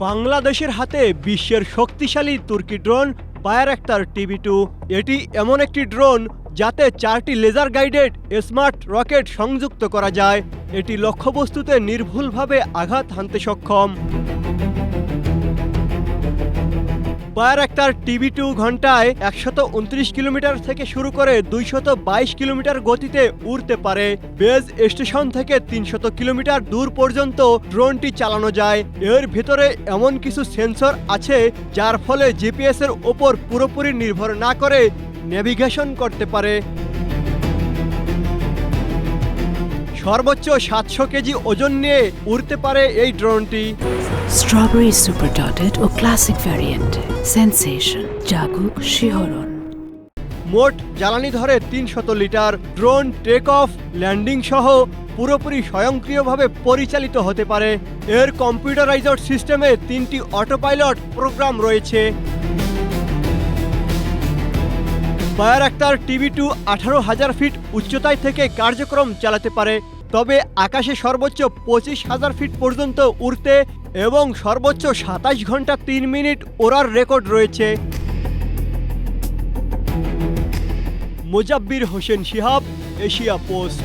বাংলাদেশের হাতে বিশ্বের শক্তিশালী তুর্কি ড্রোন বায়রাক্তার TB2। এটি এমন একটি ড্রোন যাতে 4টি লেজার গাইডেড স্মার্ট রকেট সংযুক্ত করা যায়। এটি লক্ষ্যবস্তুতে নির্ভুলভাবে আঘাত হানতে সক্ষম। বায়রাক্তার TB2 ঘন্টায় 129 কিলোমিটার থেকে শুরু করে 222 কিলোমিটার গতিতে উড়তে পারে। বেজ স্টেশন থেকে 300 কিলোমিটার দূর পর্যন্ত ড্রোনটি চালানো যায়। এর ভেতরে এমন কিছু সেন্সর আছে যার ফলে GPS এর ওপর পুরোপুরি নির্ভর না করে নেভিগেশন করতে পারে। সর্বোচ্চ 700 কেজি ওজন নিয়ে উড়তে পারে এই ড্রোনটি। স্ট্রবেরি সুপার ডটেড ও ক্লাসিক ভ্যারিয়েন্টে সেন্সেশন জাগুক শিহরণ। মোট জ্বালানি ধরে 300 লিটার। ড্রোন টেক অফ, ল্যান্ডিং সহ পুরোপুরি স্বয়ংক্রিয়ভাবে পরিচালিত হতে পারে। এর কম্পিউটারাইজড সিস্টেমে 3টি অটোপাইলট প্রোগ্রাম রয়েছে। বায়রাক্তার TB2 18,000 ফিট উচ্চতায় থেকে কার্যক্রম চালাতে পারে, তবে আকাশে সর্বোচ্চ 25,000 ফিট পর্যন্ত উড়তে এবং সর্বোচ্চ 27 ঘন্টা 3 মিনিট ওড়ার রেকর্ড রয়েছে। মোজাব্বির হোসেন শিহাব, এশিয়া পোস্ট।